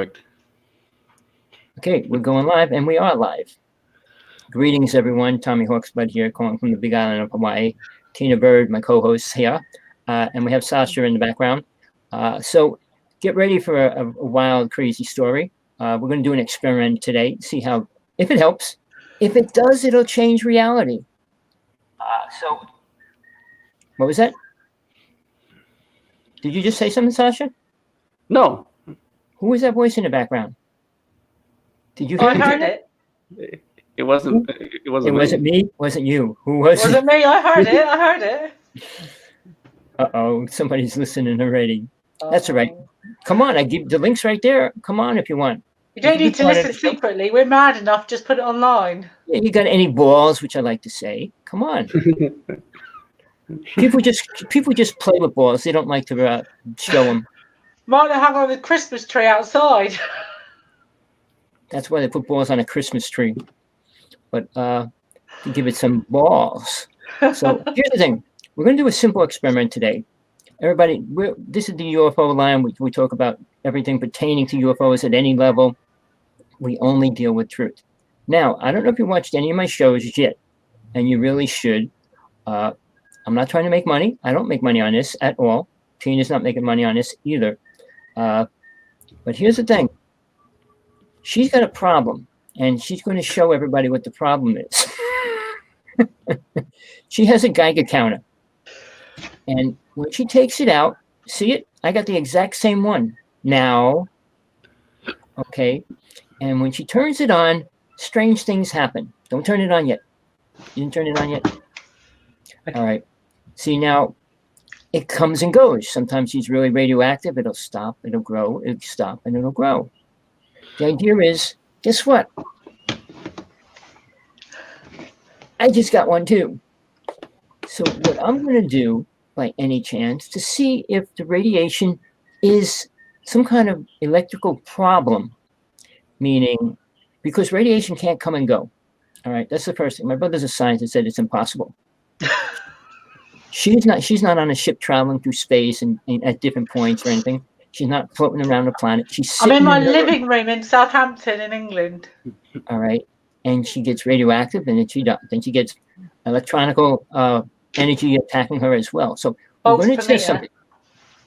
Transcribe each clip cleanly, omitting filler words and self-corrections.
Correct. Okay, we're going live, and we are live. Greetings, everyone. Tommy Hawksblood here, calling from the Big Island of Hawaii. Tina Bird, my co-host here, and we have Sasha in the background. So get ready for a wild, crazy story. We're going to do an experiment today, see how, if it helps. If it does, it'll change reality. So, what was that? Did you just say something, Sasha? No. Who was that voice in the background? Did you I hear heard it? it. It wasn't. It wasn't. It wasn't me. Wasn't you. Who was it? Wasn't me. I heard it. I heard it. Uh-oh, somebody's listening already. That's all right. Come on, I give the links right there. Come on if you want. You don't need to listen secretly. We're mad enough. Just put it online. Yeah, you got any balls, which I like to say. Come on. People just play with balls. They don't like to show them. Might hang on the Christmas tree outside. That's why they put balls on a Christmas tree. But to give it some balls. So here's the thing. We're going to do a simple experiment today. Everybody, this is the UFO line. We talk about everything pertaining to UFOs at any level. We only deal with truth. Now, I don't know if you watched any of my shows yet, and you really should. I'm not trying to make money. I don't make money on this at all. Tina's not making money on this either. But here's the thing. She's got a problem, and she's going to show everybody what the problem is. She has a Geiger counter. And when she takes it out, see it? I got the exact same one now. Okay. And when she turns it on, strange things happen. Don't turn it on yet. You didn't turn it on yet? All right. See, now it comes and goes. Sometimes she's really radioactive. It'll stop. It'll grow. It'll stop, and it'll grow. The idea is, guess what? I just got one too. So what I'm going to do, by any chance, to see if the radiation is some kind of electrical problem, meaning because radiation can't come and go. All right, that's the first thing. My brother's a scientist, said it's impossible. She's not on a ship traveling through space and at different points or anything. She's not floating around the planet. I'm in my living room in Southampton in England. All right, and she gets radioactive, and then she gets electronical energy attacking her as well. So we're going to test something.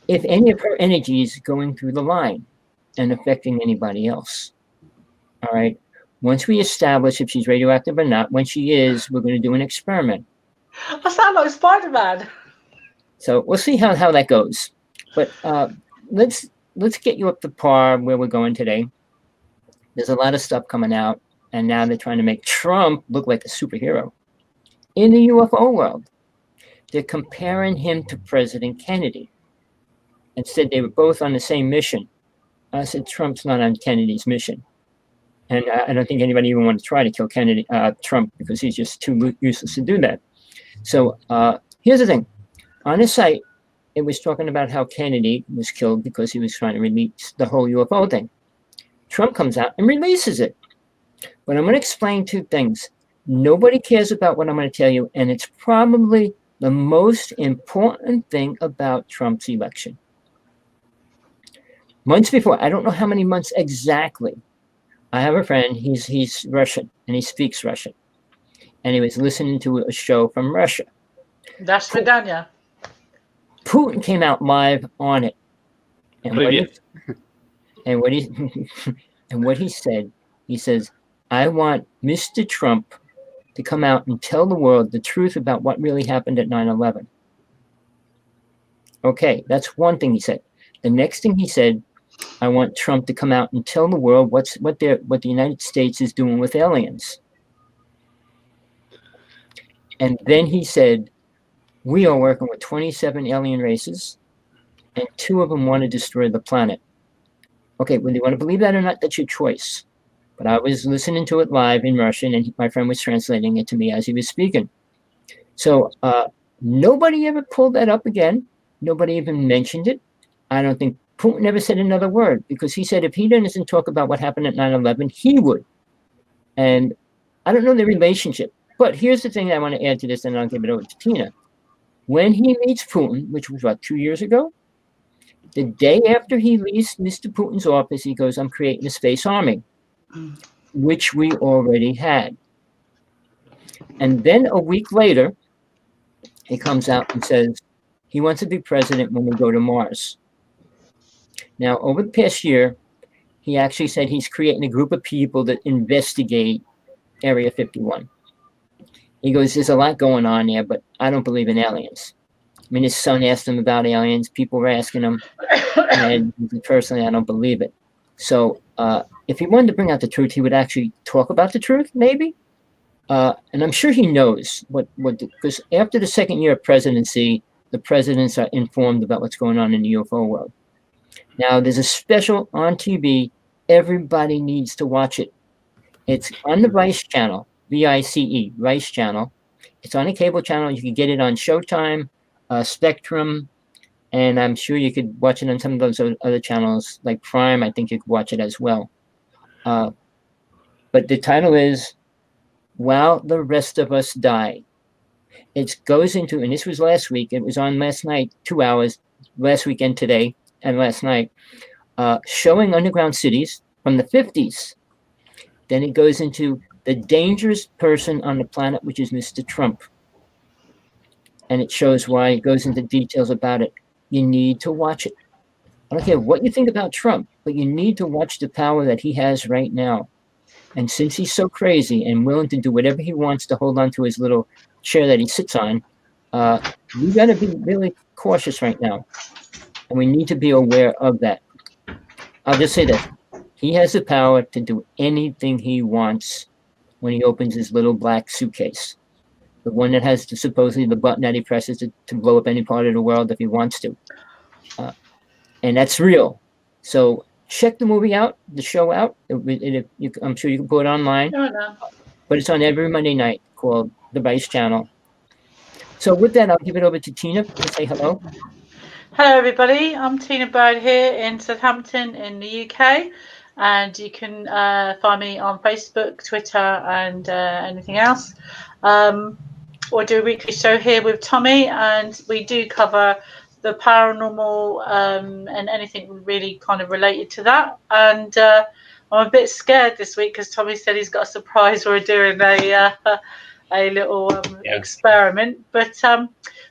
If any of her energy is going through the line and affecting anybody else. All right. Once we establish if she's radioactive or not, when she is, we're going to do an experiment. I sound like Spider-Man. So we'll see how that goes. But let's get you up to par where we're going today. There's a lot of stuff coming out, and now they're trying to make Trump look like a superhero in the UFO world. They're comparing him to President Kennedy and said they were both on the same mission. I said, Trump's not on Kennedy's mission. And I don't think anybody even want to try to kill Trump, because he's just too useless to do that. So here's the thing. On his site, it was talking about how Kennedy was killed because he was trying to release the whole UFO thing. Trump comes out and releases it. But I'm going to explain two things. Nobody cares about what I'm going to tell you, and it's probably the most important thing about Trump's election. Months before, I don't know how many months exactly, I have a friend, he's Russian, and he speaks Russian. And he was listening to a show from Russia. That's Vidania. Putin came out live on it. And what he said, he says, I want Mr. Trump to come out and tell the world the truth about what really happened at 9/11. Okay, that's one thing he said. The next thing he said, I want Trump to come out and tell the world what the United States is doing with aliens. And then he said, we are working with 27 alien races, and 2 of them want to destroy the planet. Okay, whether you want to believe that or not, that's your choice. But I was listening to it live in Russian, and my friend was translating it to me as he was speaking. So nobody ever pulled that up again. Nobody even mentioned it. I don't think Putin never said another word, because he said if he doesn't talk about what happened at 9/11, he would. And I don't know the relationship. But here's the thing I want to add to this, and I'll give it over to Tina. When he meets Putin, which was, 2 years ago? The day after he leaves Mr. Putin's office, he goes, I'm creating a space army, which we already had. And then a week later, he comes out and says he wants to be president when we go to Mars. Now, over the past year, he actually said he's creating a group of people that investigate Area 51. He goes, there's a lot going on there, but I don't believe in aliens. I mean, his son asked him about aliens. People were asking him, and personally, I don't believe it. So if he wanted to bring out the truth, he would actually talk about the truth, maybe. And I'm sure he knows because after the second year of presidency, the presidents are informed about what's going on in the UFO world. Now, there's a special on TV. Everybody needs to watch it. It's on the Vice channel, VICE, Vice channel. It's on a cable channel. You can get it on Showtime, Spectrum, and I'm sure you could watch it on some of those other channels like Prime. I think you could watch it as well. But the title is While the Rest of Us Die. It goes into, and this was last week, it was on last night, 2 hours, last weekend today, and last night, showing underground cities from the 50s. Then it goes into the dangerous person on the planet, which is Mr. Trump. And it shows why. It goes into details about it. You need to watch it. I don't care what you think about Trump, but you need to watch the power that he has right now. And since he's so crazy and willing to do whatever he wants to hold on to his little chair that he sits on, we got to be really cautious right now. And we need to be aware of that. I'll just say this. He has the power to do anything he wants when he opens his little black suitcase. The one that has supposedly the button that he presses to blow up any part of the world if he wants to. And that's real. So check the movie out, the show out. I'm sure you can pull it online. No. But it's on every Monday night called The Vice Channel. So with that, I'll give it over to Tina to say hello. Hello, everybody. I'm Tina Bird here in Southampton in the UK. And you can find me on Facebook, Twitter, and anything else. Or do a weekly show here with Tommy, and we do cover the paranormal and anything really kind of related to that. And I'm a bit scared this week because Tommy said he's got a surprise. We're doing a little experiment. But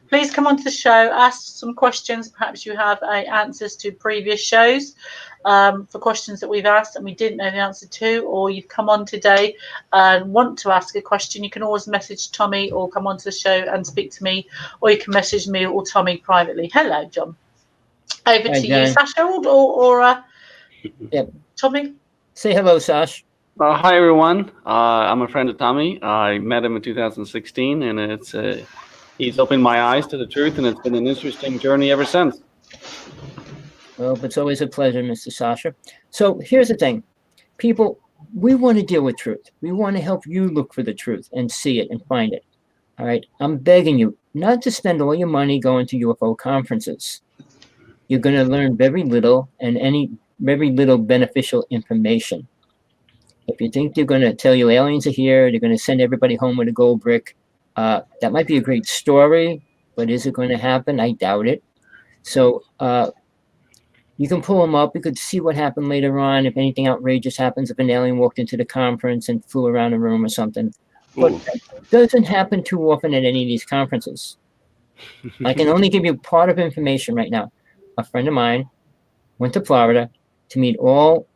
please come onto the show, ask some questions. Perhaps you have answers to previous shows for questions that we've asked and we didn't know the answer to, or you've come on today and want to ask a question. You can always message Tommy or come onto the show and speak to me, or you can message me or Tommy privately. Hello, John. Over to you, Sasha, or Tommy. Say hello, Sash. Hi, everyone. I'm a friend of Tommy. I met him in 2016, and he's opened my eyes to the truth, and it's been an interesting journey ever since. Well, it's always a pleasure, Mr. Sasha. So here's the thing. People, we want to deal with truth. We want to help you look for the truth and see it and find it. All right? I'm begging you not to spend all your money going to UFO conferences. You're going to learn very little and very little beneficial information. If you think they're going to tell you aliens are here, they're going to send everybody home with a gold brick, that might be a great story, but is it going to happen? I doubt it. So you can pull them up. You could see what happened later on if anything outrageous happens, if an alien walked into the conference and flew around the room or something. But that doesn't happen too often at any of these conferences. I can only give you part of information right now. A friend of mine went to Florida to meet about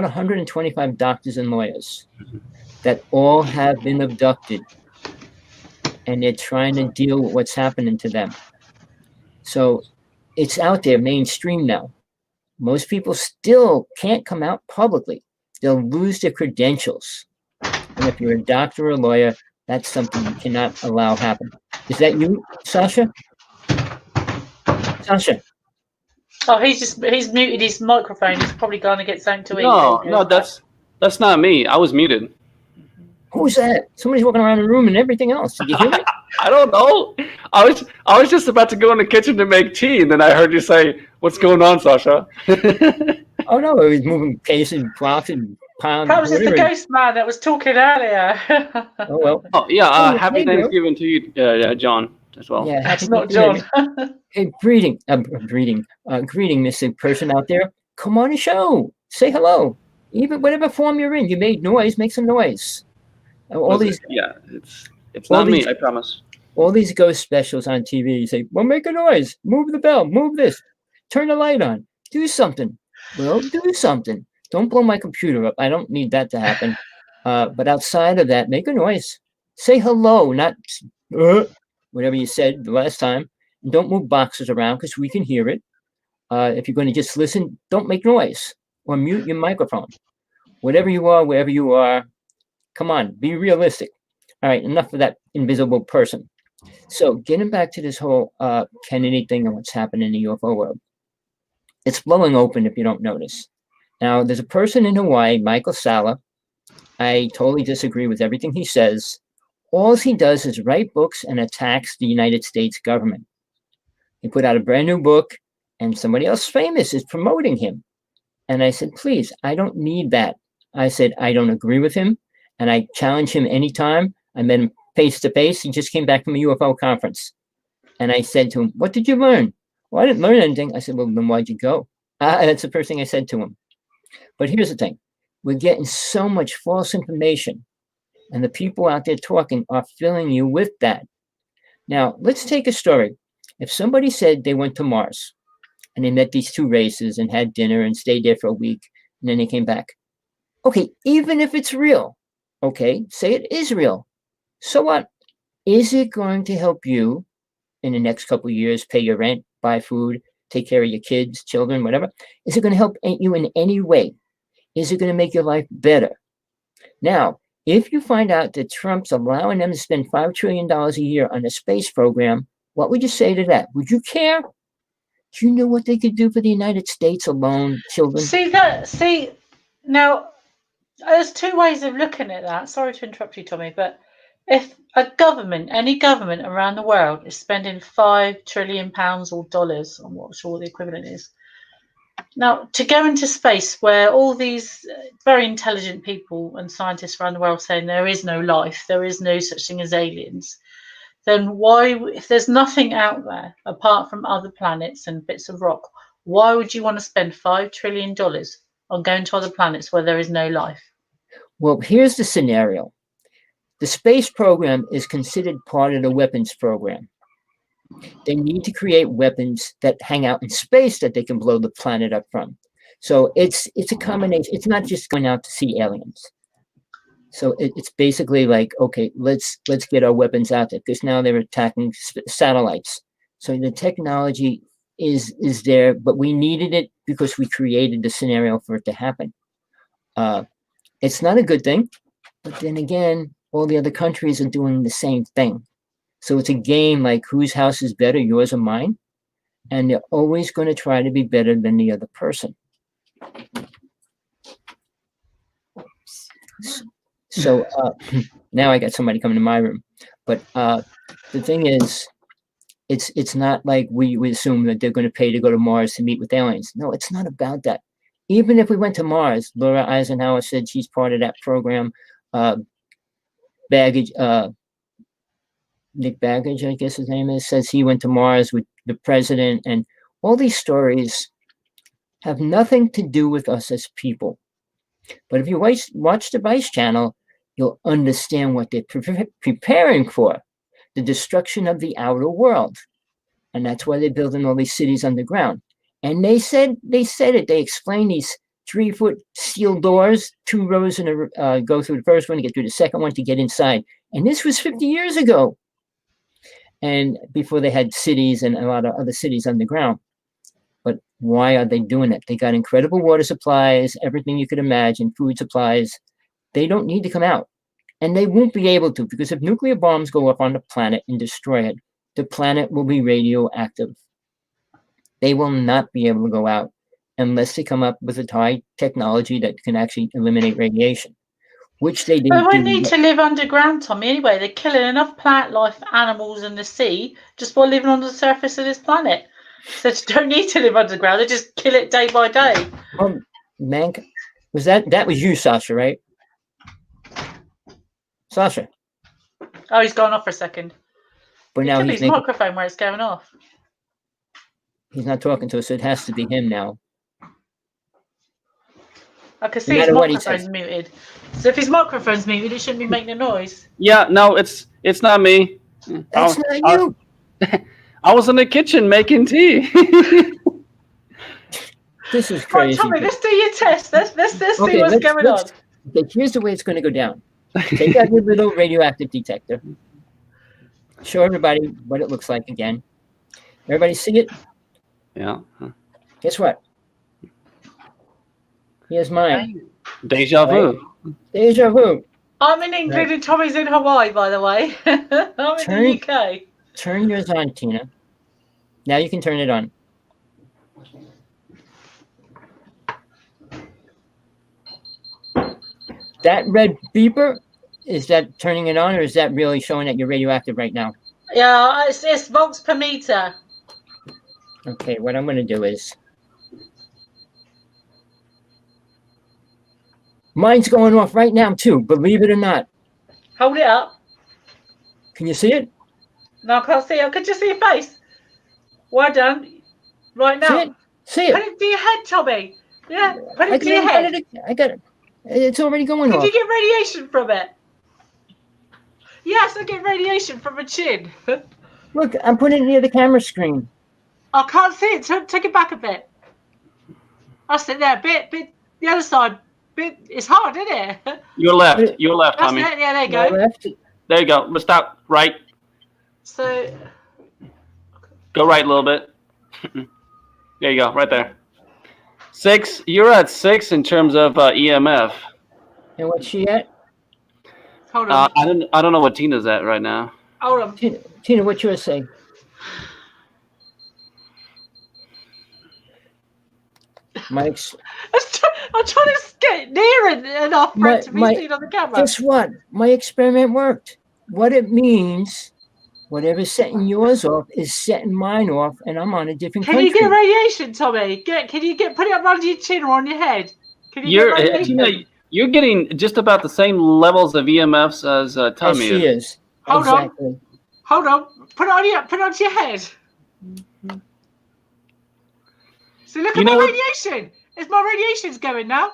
125 doctors and lawyers that all have been abducted, and they're trying to deal with what's happening to them. So it's out there mainstream now. Most people still can't come out publicly. They'll lose their credentials. And if you're a doctor or a lawyer, that's something you cannot allow happen. Is that you, Sasha? Sasha? Oh, he's muted his microphone. He's probably going to get something to eat. No, that's not me. I was muted. Who's that? Somebody's walking around the room and everything else. Did you hear me? I don't know. I was just about to go in the kitchen to make tea, and then I heard you say, "What's going on, Sasha?" Oh no, he was moving cases, blocks, and pounds. That was just the ghost man that was talking earlier. Oh well. Oh yeah. Happy Thanksgiving to you, John. as well. Yeah, That's happy not Thanksgiving. John. Hey, greeting, Mr. Person out there. Come on the show. Say hello. Even whatever form you're in, you made noise. Make some noise. All these, Yeah, it's all not these, me, I promise. all these ghost specials on TV. You say, well, make a noise. Move the bell. Move this. Turn the light on. Do something. Well, do something. Don't blow my computer up. I don't need that to happen. But outside of that, make a noise. Say hello, not whatever you said the last time. Don't move boxes around because we can hear it. If you're going to just listen, don't make noise or mute your microphone. Whatever you are, wherever you are, come on, be realistic. All right, enough of that invisible person. So getting back to this whole Kennedy thing and what's happening in the UFO world, it's blowing open if you don't notice. Now, there's a person in Hawaii, Michael Sala. I totally disagree with everything he says. All he does is write books and attacks the United States government. He put out a brand new book, and somebody else famous is promoting him. And I said, please, I don't need that. I said, I don't agree with him, and I challenge him anytime. I met him face to face. He just came back from a UFO conference. And I said to him, what did you learn? Well, I didn't learn anything. I said, well, then why'd you go? That's the first thing I said to him. But here's the thing. We're getting so much false information, and the people out there talking are filling you with that. Now, let's take a story. If somebody said they went to Mars, and they met these two races and had dinner and stayed there for a week, and then they came back. Okay, even if it's real, okay, say it is real. So what? Is it going to help you in the next couple of years pay your rent, buy food, take care of your kids, children, whatever? Is it going to help you in any way? Is it going to make your life better? Now, if you find out that Trump's allowing them to spend $5 trillion a year on a space program, what would you say to that? Would you care? Do you know what they could do for the United States alone, children? See, now, there's two ways of looking at that. Sorry to interrupt you, Tommy, but if a government, any government around the world, is spending £5 trillion or dollars, I'm not sure what the equivalent is, now to go into space where all these very intelligent people and scientists around the world saying there is no life, there is no such thing as aliens, then why, if there's nothing out there apart from other planets and bits of rock, why would you want to spend $5 trillion on going to other planets where there is no life? Well, here's the scenario. The space program is considered part of the weapons program. They need to create weapons that hang out in space that they can blow the planet up from. So it's a combination. It's not just going out to see aliens. So it's basically like, okay, let's get our weapons out there, because now they're attacking satellites. So the technology is there, but we needed it because we created the scenario for it to happen. It's not a good thing, but then again, all the other countries are doing the same thing. So it's a game like whose house is better, yours or mine? And they're always going to try to be better than the other person. So now I got somebody coming to my room. But the thing is, it's not like we assume that they're going to pay to go to Mars to meet with aliens. No, it's not about that. Even if we went to Mars, Laura Eisenhower said she's part of that program. Nick Baggage, I guess his name is, says he went to Mars with the president, and all these stories have nothing to do with us as people. But if you watch the Vice channel, you'll understand what they're preparing for, the destruction of the outer world. And that's why they're building all these cities underground. And they said it. They explained these 3-foot steel doors, 2 rows in a go through the first one to get through the second one to get inside. And this was 50 years ago. And before they had cities and a lot of other cities underground. But why are they doing it? They got incredible water supplies, everything you could imagine, food supplies. They don't need to come out. And they won't be able to, because if nuclear bombs go up on the planet and destroy it, the planet will be radioactive. They will not be able to go out unless they come up with a high technology that can actually eliminate radiation, which they didn't. But we need to live underground, Tommy, anyway. They're killing enough plant life, animals in the sea just by living on the surface of this planet. So they don't need to live underground. They just kill it day by day. Man, that was you, Sasha, right? Sasha. Oh, he's gone off for a second. But It now could be he's his microphone where it's going off. he's not talking to us, so it has to be him now. I can No see his matter what he microphone's says. muted. So if his microphone's muted, it shouldn't be making a noise. Yeah, no, it's not me. That's not you. I was in the kitchen making tea. This is Right, crazy. Tommy, let's do your test. Let's see what's going on. Okay, here's the way it's going to go down. Take out your little radioactive detector. Show everybody what it looks like again. Everybody see it? Yeah. Guess what? Here's mine. Deja vu. Deja vu. I'm in England and Tommy's in Hawaii, by the way. I'm in the UK. Turn yours on, Tina. Now you can turn it on. That red beeper, is that turning it on, or is that really showing that you're radioactive right now? Yeah, it's volts per meter. Okay, what I'm going to do is... Mine's going off right now, too, believe it or not. Hold it up. Can you see it? No, I can't see it. I can just see your face. Well done. Right now. See it? See Put it? it to your head, Tommy. Yeah, put it to your got head. it. I got it. It's already going Did off. you get radiation from it? Yes, I get radiation from a chin. Look, I'm putting it near the camera screen. I can't see it. Take it back a bit. That's it there. Bit. The other side. Bit. It's hard, isn't it? Your left, That's Tommy. it. Yeah, there you My go. left. There you go. Let's stop right. So. Go right a little bit. There you go, right there. 6. You're at 6 in terms of EMF. And what's she at? Hold on. I don't know what Tina's at right now. Hold on. Tina, what's yours say? Mike's. I'm trying to get near enough for it to be seen on the camera. Guess what? My experiment worked. What it means, whatever's setting yours off is setting mine off, and I'm on a different Can country. you get radiation, Tommy? Can you put it up under your chin or on your head? Can you get radiation? You're getting just about the same levels of EMFs as Tommy she is. Hold exactly. on. Hold on. Put it onto your head. So look at my radiation. Is my radiation's going now?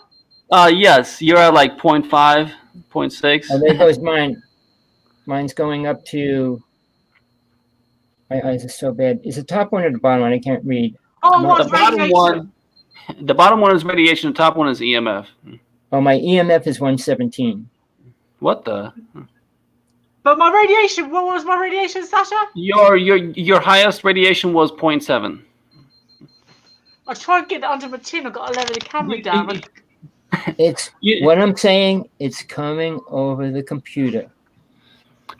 Yes, you're at like 0.5, 0.6. Oh, there goes mine. Mine's going up to. My eyes are so bad. Is the top one or the bottom one? I can't read. Oh, the bottom one. The bottom one is radiation. The top one is EMF. Oh, my EMF is 117. What the? But my radiation. What was my radiation, Sasha? Your highest radiation was 0.7. I try and get it under my chin. I've got to level the camera down. It's what I'm saying. It's coming over the computer.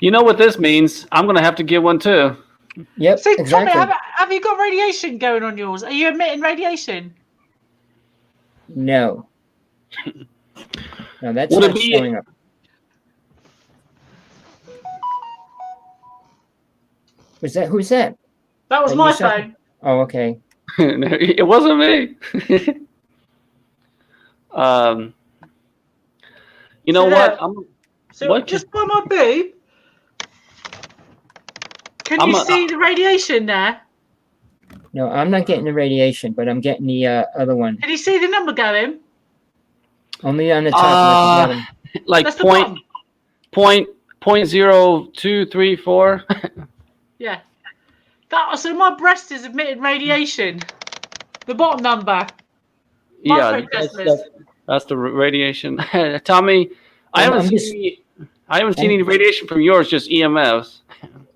You know what this means? I'm gonna have to get one too. Yep, See, exactly. Tommy, have you got radiation going on yours? Are you emitting radiation? No. No, that's not showing up. Who's that? That was my phone. Oh, okay. It wasn't me. You know what? Just by my boob. Can you see the radiation there? No, I'm not getting the radiation, but I'm getting the other one. Can you see the number going? Only on the top. Not the bottom. Like point 0.0234. Yeah. So my breast is emitting radiation. The bottom number. Yeah, that's the radiation. Tommy, I haven't seen any radiation from yours, just EMFs.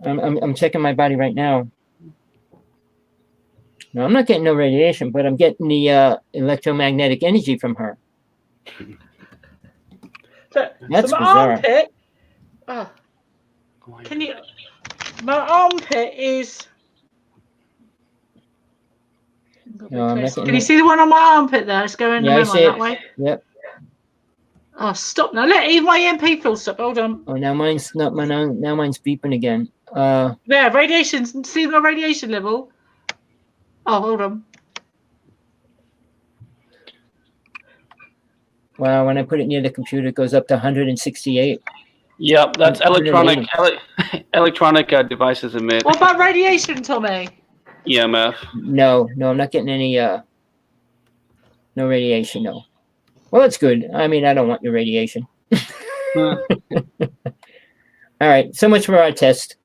I'm checking my body right now. No, I'm not getting no radiation, but I'm getting the electromagnetic energy from her. That's my bizarre. armpit. My armpit is. No, I'm not Can you see the one on my armpit there? It's going that way. Yep. Oh, stop now! Even my EMP full stop. Hold on. Oh, now mine's not my own. Now mine's beeping again. Yeah, radiation. See my radiation level. Oh, hold on. Wow, when I put it near the computer, it goes up to 168. Yep, that's Turn it electronic. on. Electronic devices emit What about radiation, Tommy? EMF. No, I'm not getting any no radiation, no. Well, that's good. I mean, I don't want your radiation. Huh. All right, so much for our test.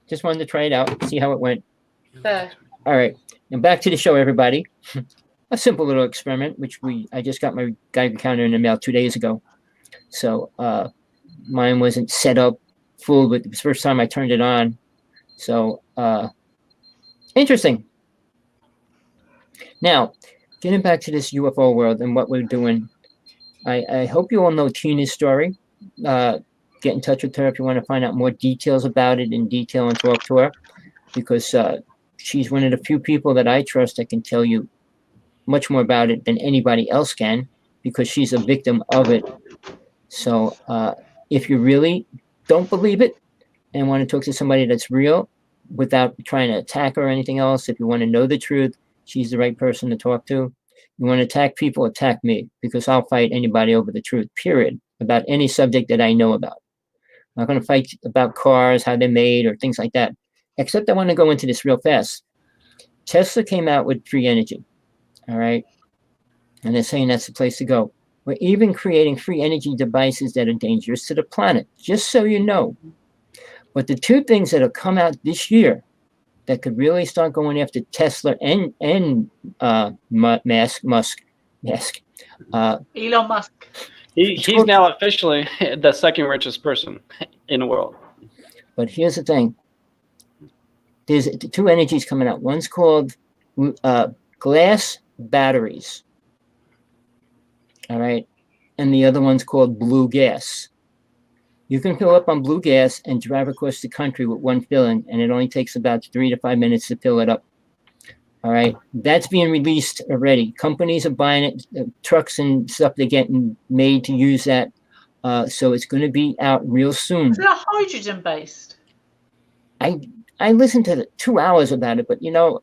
Just wanted to try it out, see how it went. There. All right, and back to the show, everybody. A simple little experiment, which I just got my Geiger counter in the mail 2 days ago. So mine wasn't set up full, but it was the first time I turned it on. So interesting. Now, getting back to this UFO world and what we're doing, I hope you all know Tina's story. Get in touch with her if you want to find out more details about it in detail and talk to her, because she's one of the few people that I trust that can tell you much more about it than anybody else can, because she's a victim of it. So if you really don't believe it and want to talk to somebody that's real without trying to attack her or anything else, if you want to know the truth, she's the right person to talk to. You want to attack people, attack me, because I'll fight anybody over the truth, period, about any subject that I know about. I'm not going to fight about cars, how they're made, or things like that, except I want to go into this real fast. Tesla came out with free energy, all right? And they're saying that's the place to go. We're even creating free energy devices that are dangerous to the planet, just so you know. But the two things that have come out this year that could really start going after Tesla and Musk. Elon Musk. He's now officially the second richest person in the world. But here's the thing. There's two energies coming out. One's called glass batteries. All right. And the other one's called blue gas. You can fill up on blue gas and drive across the country with one filling, and it only takes about 3 to 5 minutes to fill it up. All right. That's being released already. Companies are buying it, trucks and stuff, they're getting made to use that. So it's going to be out real soon. Is it hydrogen based? I listened to 2 hours about it, but you know,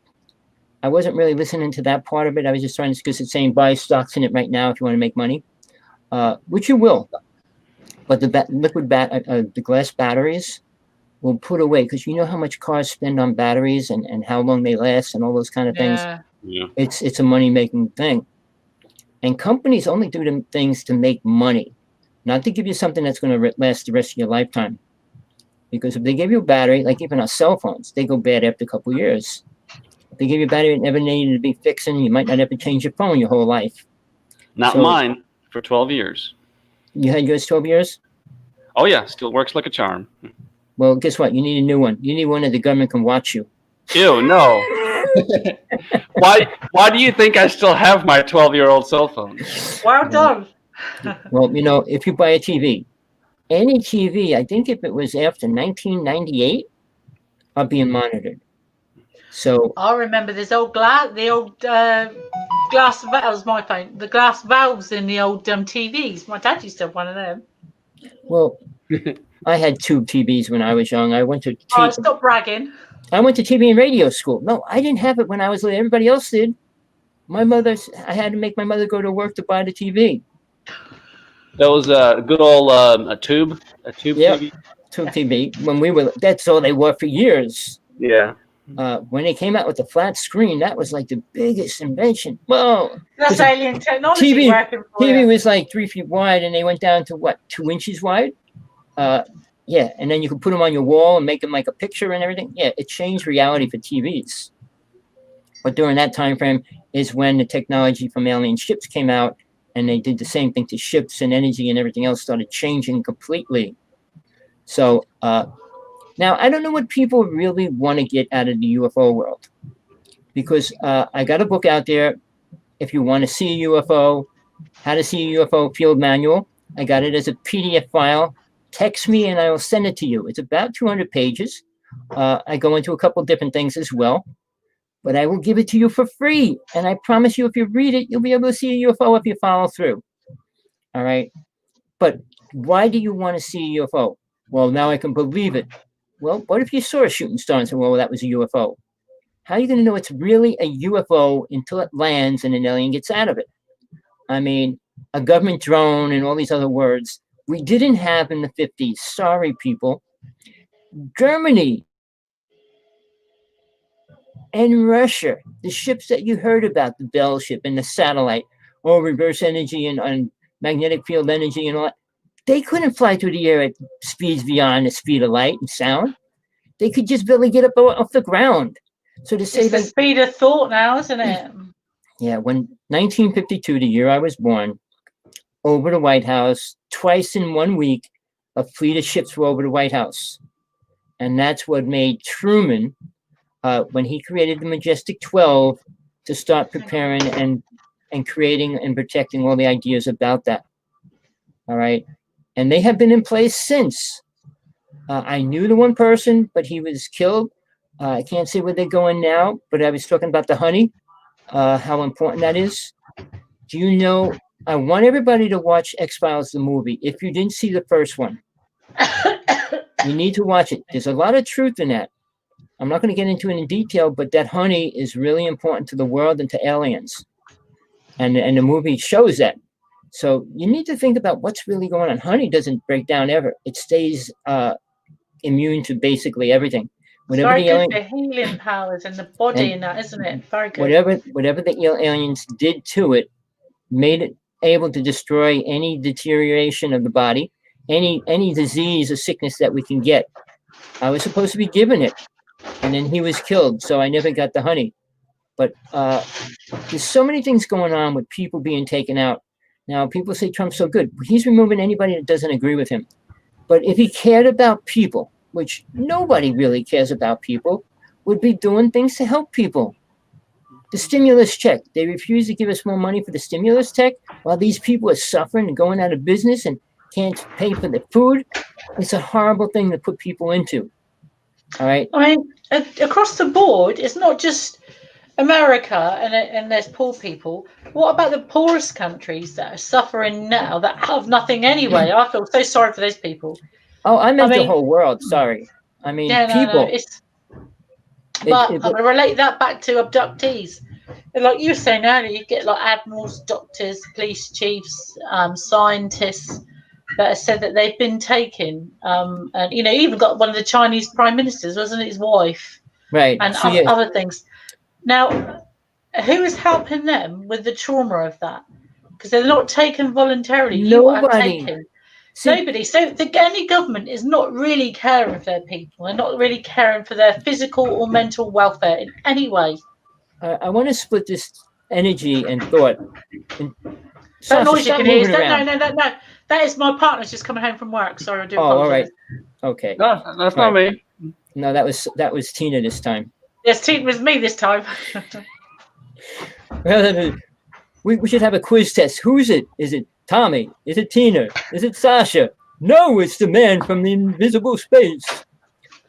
I wasn't really listening to that part of it. I was just trying to, because it's saying buy stocks in it right now if you want to make money, which you will. But the the glass batteries will put away, because you know how much cars spend on batteries and how long they last and all those kind of things. Yeah. It's a money-making thing. And companies only do them things to make money, not to give you something that's going to last the rest of your lifetime. Because if they give you a battery, like even our cell phones, they go bad after a couple of years. If they give you a battery that never needed to be fixing, you might not ever change your phone your whole life. Not mine for 12 years. You had yours 12 years? Oh, yeah. Still works like a charm. Well, guess what? You need a new one. You need one that the government can watch you. Ew, no. Why do you think I still have my 12-year-old cell phone? Well done. Well, you know, if you buy a TV, any TV, I think if it was after 1998, are being monitored. So I remember this old glass valves. My phone, the glass valves in the old TVs. My dad used to have one of them. Well, I had tube TVs when I was young. I went to Stop bragging. I went to TV and radio school. No, I didn't have it when I was little. Everybody else did. I had to make my mother go to work to buy the TV. That was a good old a tube Yep. TV. Tube TV. When we were, that's all they were for years. Yeah. When they came out with the flat screen, that was like the biggest invention. Whoa! That's alien technology TV working for TV you. was like 3 feet wide, and they went down to what, 2 inches wide? Yeah, and then you could put them on your wall and make them like a picture and everything. Yeah, it changed reality for TVs. But during that time frame is when the technology from alien ships came out, and they did the same thing to ships, and energy and everything else started changing completely. So now I don't know what people really want to get out of the UFO world, because I got a book out there. If you want to see a UFO, how to see a UFO field manual. I got it as a PDF file. Text me and I will send it to you. It's about 200 pages. I go into a couple different things as well, but I will give it to you for free. And I promise you, if you read it, you'll be able to see a UFO if you follow through. All right. But why do you want to see a UFO? Well, now I can believe it. Well, what if you saw a shooting star and said, well, that was a UFO? How are you going to know it's really a UFO until it lands and an alien gets out of it? I mean, a government drone and all these other words we didn't have in the 50s. Sorry, people. Germany and Russia, the ships that you heard about, the Bell ship and the satellite, or reverse energy and magnetic field energy and all that, they couldn't fly through the air at speeds beyond the speed of light and sound. They could just barely get up off the ground. So to say it's the speed of thought now, isn't it? Yeah, when 1952, the year I was born, over the White House, twice in 1 week, a fleet of ships were over the White House. And that's what made Truman, when he created the Majestic 12, to start preparing and creating and protecting all the ideas about that. All right. And they have been in place since. I knew the one person, but he was killed. I can't say where they're going now, but I was talking about the honey, how important that is. Do you know, I want everybody to watch X-Files, the movie. If you didn't see the first one, you need to watch it. There's a lot of truth in that. I'm not going to get into it in detail, but that honey is really important to the world and to aliens. And the movie shows that. So you need to think about what's really going on. Honey doesn't break down ever. It stays immune to basically everything. Whatever it's very good for healing powers in the body and that, isn't it? Very good. Whatever the aliens did to it, made it able to destroy any deterioration of the body, any disease or sickness that we can get. I was supposed to be given it, and then he was killed, so I never got the honey. But there's so many things going on with people being taken out. Now, people say Trump's so good. He's removing anybody that doesn't agree with him. But if he cared about people, which nobody really cares about people, would be doing things to help people. The stimulus check, they refuse to give us more money for the stimulus check while these people are suffering and going out of business and can't pay for their food. It's a horrible thing to put people into. All right. I mean, across the board, it's not just America and there's poor people. What about the poorest countries that are suffering now that have nothing anyway? I feel so sorry for those people. Oh, I meant the whole world. Sorry. I mean, people. But I'm going to relate that back to abductees. Like you were saying earlier, you get like admirals, doctors, police chiefs, scientists that have said that they've been taken. And, you know, even got one of the Chinese prime ministers, wasn't it, his wife? Right. And other things. Now, who is helping them with the trauma of that? Because they're not taken voluntarily. Nobody. Nobody. So any government is not really caring for their people. They're not really caring for their physical or mental welfare in any way. I want to split this energy and thought. That noise you can hear. No. That is my partner's just coming home from work. Sorry, I do apologize. All right. Okay. No, that's not me. No, that was Tina this time. Yes, Tina was me this time. Well, we should have a quiz test. Who's it? Is it Tommy? Is it Tina? Is it Sasha? No, it's the man from the invisible space.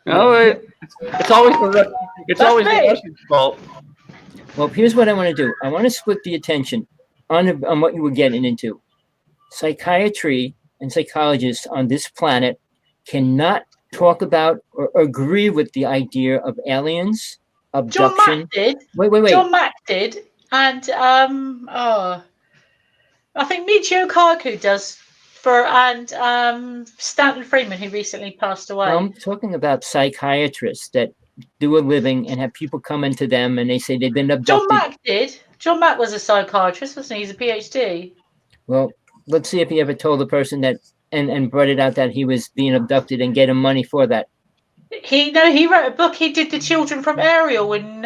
No, it's always the Russian's fault. Well, here's what I want to do. I want to split the attention on what you were getting into. Psychiatry and psychologists on this planet cannot talk about or agree with the idea of aliens, abduction. John Mack did. Wait. John Mack did, and I think Michio Kaku does and Stanton Friedman, who recently passed away. I'm talking about psychiatrists that do a living and have people come into them and they say they've been abducted. John Mack did. John Mack was a psychiatrist, wasn't he? He's a PhD. Well, let's see if he ever told the person that and brought it out that he was being abducted and get him money for that. He wrote a book. He did the children from Ariel in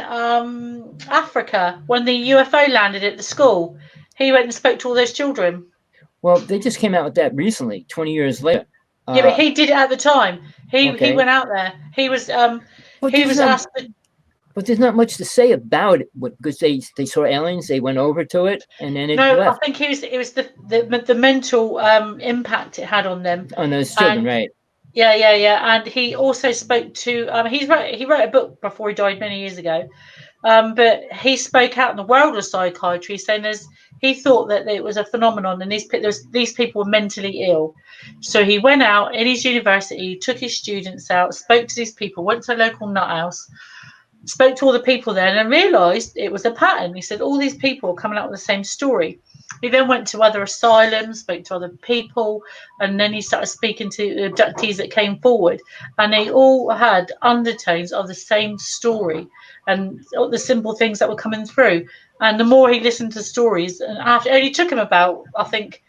Africa when the UFO landed at the school. He went and spoke to all those children. Well, they just came out with that recently, 20 years later. Yeah, but he did it at the time. He went out there. He was asked. But there's not much to say about it because they saw aliens, they went over to it, and then it left. I think it was the mental impact it had on them. On those children, right? Yeah. And he also spoke to he wrote a book before he died many years ago. But he spoke out in the world of psychiatry, saying he thought that it was a phenomenon, and these people were mentally ill. So he went out in his university, took his students out, spoke to these people, went to a local nut house, spoke to all the people there and realised it was a pattern. He said all these people are coming up with the same story. He then went to other asylums, spoke to other people, and then he started speaking to the abductees that came forward, and they all had undertones of the same story and all the simple things that were coming through. And the more he listened to stories, and after it only took him about, I think,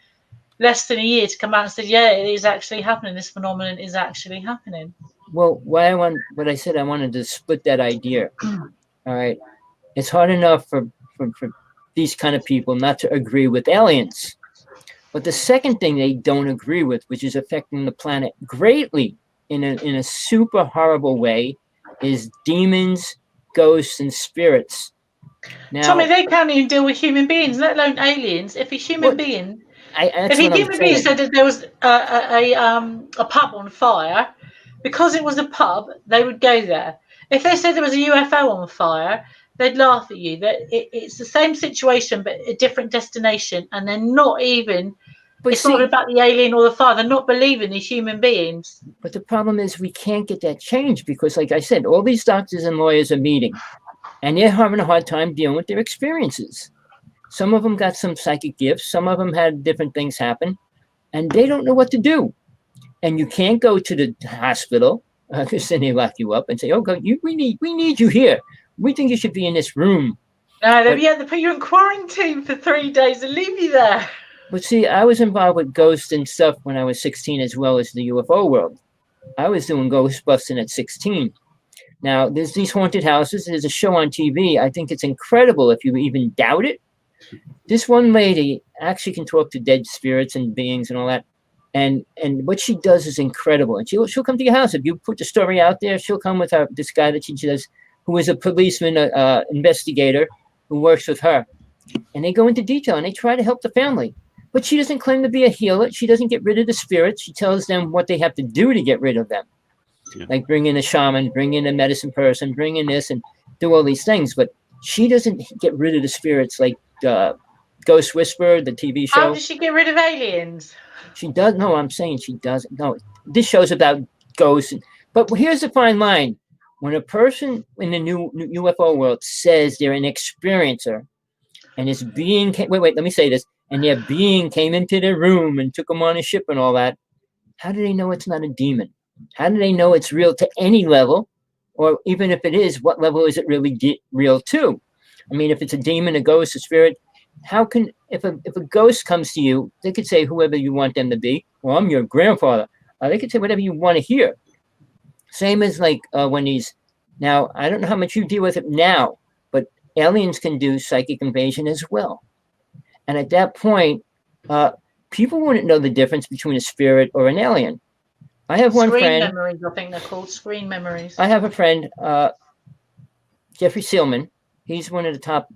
less than a year to come out and say, yeah, it is actually happening. This phenomenon is actually happening. Well, what I said, I wanted to split that idea. All right. It's hard enough for these kind of people not to agree with aliens. But the second thing they don't agree with, which is affecting the planet greatly in a super horrible way, is demons, ghosts, and spirits. Now, Tommy, they can't even deal with human beings, let alone aliens. If a human being, if a human being said that there was a pub on fire, because it was a pub, they would go there. If they said there was a UFO on fire, they'd laugh at you. That it's the same situation, but a different destination, and they're not even. But it's not about the alien or the fire. They're not believing these human beings. But the problem is we can't get that changed because, like I said, all these doctors and lawyers are meeting, and they're having a hard time dealing with their experiences. Some of them got some psychic gifts. Some of them had different things happen, and they don't know what to do. And you can't go to the hospital because then they lock you up and say, "Oh, God, we need you here. We think you should be in this room." No, they put you in quarantine for 3 days and leave you there. But see, I was involved with ghosts and stuff when I was 16, as well as the UFO world. I was doing ghost busting at 16. Now, there's these haunted houses. There's a show on TV. I think it's incredible if you even doubt it. This one lady actually can talk to dead spirits and beings and all that. And what she does is incredible. And she'll come to your house. If you put the story out there, she'll come with this guy that she does, who is a policeman, investigator, who works with her. And they go into detail, and they try to help the family. But she doesn't claim to be a healer. She doesn't get rid of the spirits. She tells them what they have to do to get rid of them. Yeah. Like bring in a shaman, bring in a medicine person, bring in this, and do all these things. But she doesn't get rid of the spirits like Ghost Whisperer, the TV show. How does she get rid of aliens? She does. No, I'm saying she doesn't. No, this show's about ghosts. But here's the fine line. When a person in the new UFO world says they're an experiencer, and this being wait, let me say this, and their being came into their room and took them on a ship and all that, how do they know it's not a demon? How do they know it's real to any level? Or even if it is, what level is it really real to? I mean, if it's a demon, a ghost, a spirit, how can, if a ghost comes to you, they could say whoever you want them to be. Well, I'm your grandfather. They could say whatever you want to hear. Same as like when these, now, I don't know how much you deal with it now, but aliens can do psychic invasion as well. And at that point, people wouldn't know the difference between a spirit or an alien. I have one friend. Screen memories, I think they're called screen memories. I have a friend, Jeffrey Seelman. He's one of the top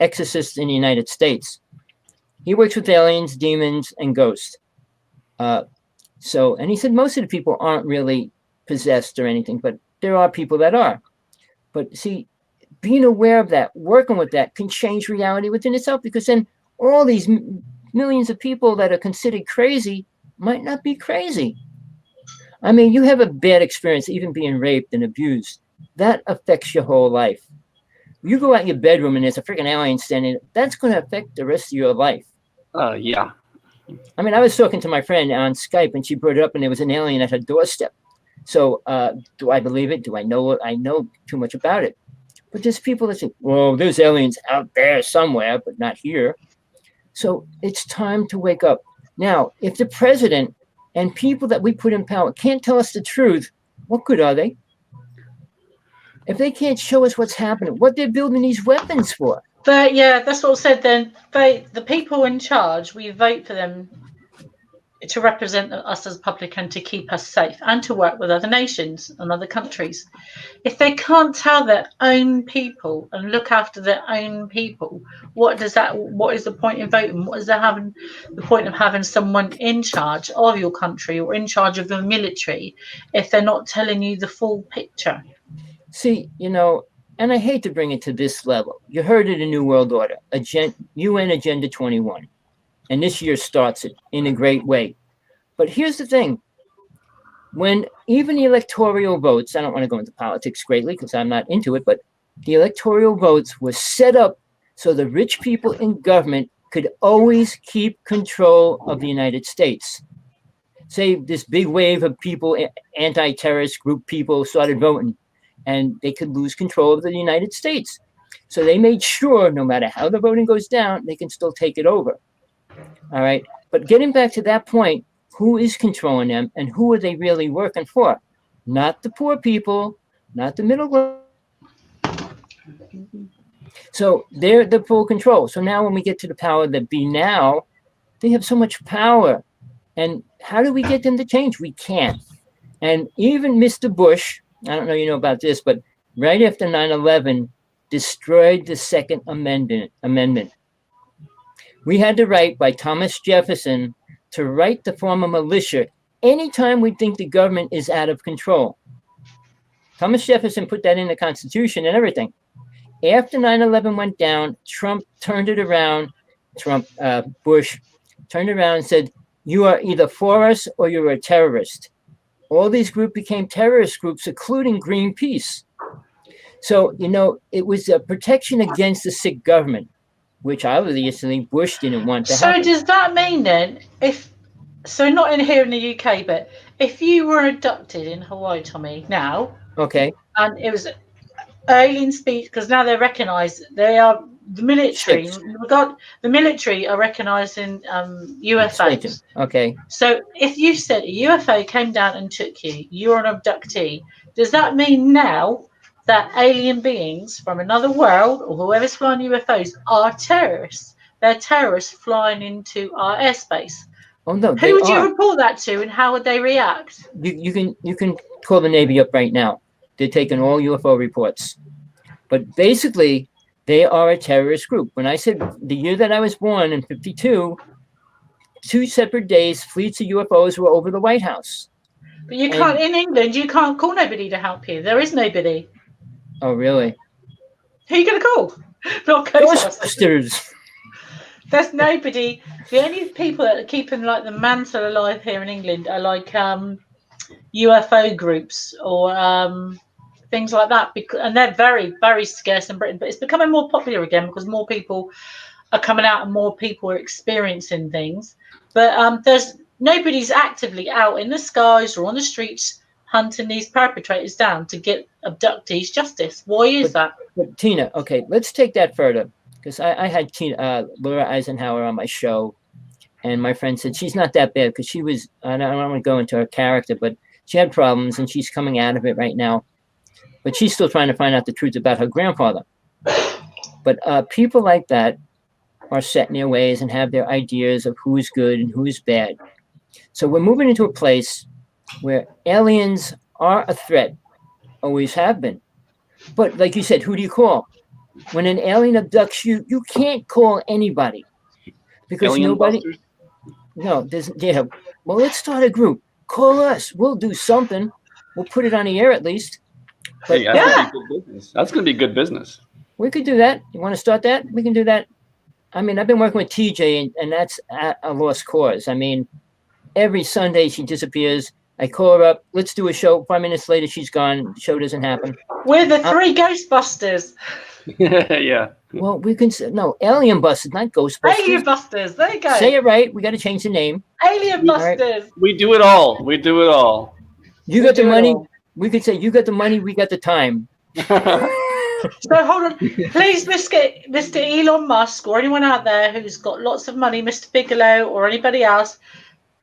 exorcists in the United States. He works with aliens, demons, and ghosts. And he said most of the people aren't really possessed or anything, but there are people that are. But see, being aware of that, working with that, can change reality within itself, because then all these millions of people that are considered crazy might not be crazy. I mean, you have a bad experience, even being raped and abused. That affects your whole life. You go out in your bedroom and there's a freaking alien standing, that's going to affect the rest of your life. Yeah. I mean, I was talking to my friend on Skype, and she brought it up, and there was an alien at her doorstep. So do I believe it? Do I know it? I know too much about it. But there's people that say, well, there's aliens out there somewhere, but not here. So it's time to wake up. Now, if the president and people that we put in power can't tell us the truth, what good are they? If they can't show us what's happening, what they're building these weapons for. But yeah, that's what I said then. The people in charge, we vote for them to represent us as public and to keep us safe and to work with other nations and other countries. If they can't tell their own people and look after their own people, what is the point in voting? What is the point of having someone in charge of your country or in charge of the military if they're not telling you the full picture? See, and I hate to bring it to this level. You heard of the New World Order, UN Agenda 21. And this year starts it in a great way. But here's the thing. when even the electoral votes, I don't want to go into politics greatly because I'm not into it, but the electoral votes were set up so the rich people in government could always keep control of the United States. Say this big wave of people, anti-terrorist group people started voting, and they could lose control of the United States. So they made sure no matter how the voting goes down, they can still take it over. All right. But getting back to that point, who is controlling them and who are they really working for? Not the poor people, not the middle class. So they're the full control. So now when we get to the power that be now, they have so much power. And how do we get them to change? We can't. And even Mr. Bush, I don't know you know about this, but right after 9/11, destroyed the Second Amendment. We had the right by Thomas Jefferson to right to form a militia anytime we think the government is out of control. Thomas Jefferson put that in the Constitution and everything. After 9/11 went down, Trump turned it around. Bush turned around and said, you are either for us or you're a terrorist. All these groups became terrorist groups, including Greenpeace. So, you know, it was a protection against the sick government, which obviously Bush didn't want to happen. So does that mean then, not in here in the UK, but if you were abducted in Hawaii, Tommy, now, okay, and it was alien species, because now they're recognised, they are the military. The military are recognising UFOs. Okay. So if you said a UFO came down and took you, you're an abductee. Does that mean now that alien beings from another world or whoever's flying UFOs are terrorists? They're terrorists flying into our airspace. Oh no! Who would you report that to, and how would they react? You can call the Navy up right now. They're taking all UFO reports, but basically they are a terrorist group. When I said the year that I was born in '52, 2 separate days, fleets of UFOs were over the White House. But you can't in England. You can't call nobody to help you. There is nobody. Oh really? Who are you going to call? Not Ghostbusters. There's nobody. The only people that are keeping like the mantle alive here in England are like UFO groups or things like that, and they're very, very scarce in Britain. But it's becoming more popular again because more people are coming out and more people are experiencing things. But there's nobody's actively out in the skies or on the streets hunting these perpetrators down to get abductees justice. Why is that? But Tina, okay, let's take that further. Because I had Laura Eisenhower on my show, and my friend said she's not that bad because she was, I don't want to go into her character, but she had problems and she's coming out of it right now. But she's still trying to find out the truth about her grandfather. But people like that are set in their ways and have their ideas of who is good and who is bad. So we're moving into a place where aliens are a threat, always have been. But like you said, who do you call? When an alien abducts you, you can't call anybody because alien nobody. Busters? No, there's Well, let's start a group. Call us. We'll do something. We'll put it on the air at least. But Hey, that's gonna be good business. That's going to be good business. we could do that. You want to start that? We can do that. I mean, I've been working with TJ, and that's a lost cause. I mean, every Sunday she disappears. I call her up. Let's do a show. 5 minutes later, she's gone. The show doesn't happen. We're the 3 Ghostbusters. Yeah. Well, we can say, no, Alien Busters, not Ghostbusters. Alien Busters. There you go. Say it right. We got to change the name. Alien Busters. We do it all. We do it all. You got the money. We could say, you got the money. We got the time. So hold on, please, Mr. Elon Musk or anyone out there who's got lots of money, Mr. Bigelow or anybody else,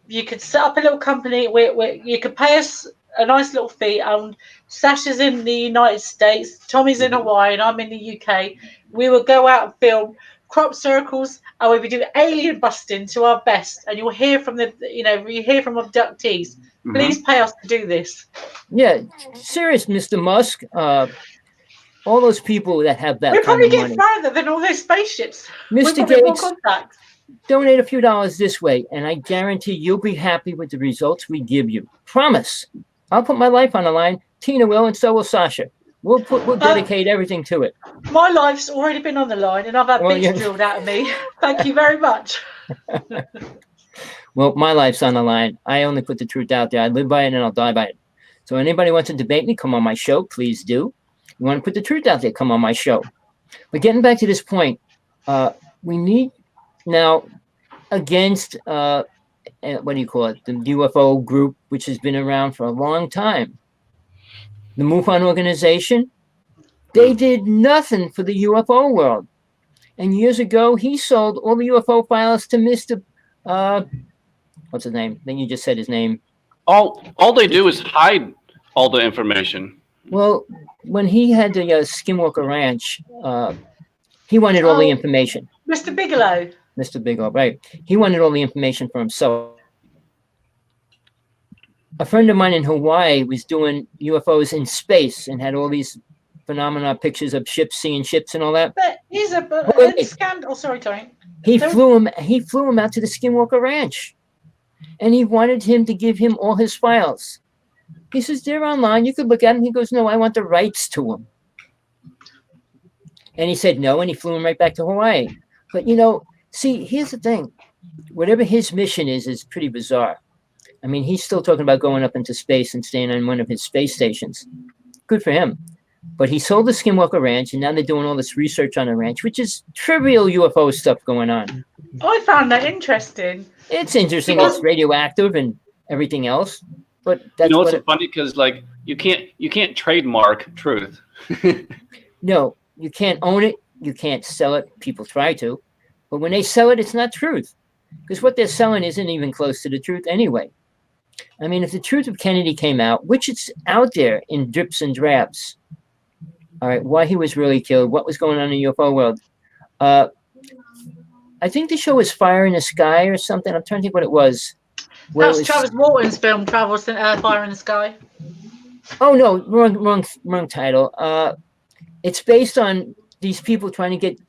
you could set up a little company where you could pay us a nice little fee. And Sasha's in the United States, Tommy's in Hawaii, and I'm in the UK. We will go out and film crop circles, and we'll be doing alien busting to our best. And you'll hear from you hear from abductees. Please pay us to do this. Yeah, serious, Mr. Musk. All those people that have that We'll kind probably of get money. further than all those spaceships. Mr. Gates, donate a few dollars this way, and I guarantee you'll be happy with the results we give you. Promise. I'll put my life on the line. Tina will, and so will Sasha. We'll dedicate everything to it. My life's already been on the line, and I've had bits drilled out of me. Thank you very much. Well, my life's on the line. I only put the truth out there. I live by it and I'll die by it. So anybody wants to debate me, come on my show, please do. You want to put the truth out there, come on my show. But getting back to this point, we need now against what do you call it? The UFO group, which has been around for a long time. The MUFON organization, they did nothing for the UFO world. And years ago, he sold all the UFO files to Mr. What's his name? Then you just said his name. All they do is hide all the information. Well, when he had the Skinwalker Ranch, he wanted all the information. Mr. Bigelow. Mr. Bigelow, right. He wanted all the information for himself. A friend of mine in Hawaii was doing UFOs in space and had all these phenomena pictures of ships, seeing ships and all that. But he's a scandal. Oh, sorry, Tony. He flew him out to the Skinwalker Ranch. And he wanted him to give him all his files. He says, they're online. You could look at them. He goes, no, I want the rights to them. And he said no, and he flew him right back to Hawaii. But, see, here's the thing. Whatever his mission is pretty bizarre. I mean, he's still talking about going up into space and staying on one of his space stations. Good for him. But he sold the Skinwalker Ranch, and now they're doing all this research on the ranch, which is trivial UFO stuff going on. I found that interesting. It's interesting. It's radioactive and everything else. But that's it's funny because you can't trademark truth. No, you can't own it. You can't sell it. People try to. But when they sell it, it's not truth. Because what they're selling isn't even close to the truth anyway. I mean, if the truth of Kennedy came out, which it's out there in drips and drabs, all right, why he was really killed, what was going on in the UFO world. I think the show was Fire in the Sky or something. I'm trying to think what it was. That was Travis Walton's film, Fire in the Sky. Oh, no, wrong title. It's based on these people trying to get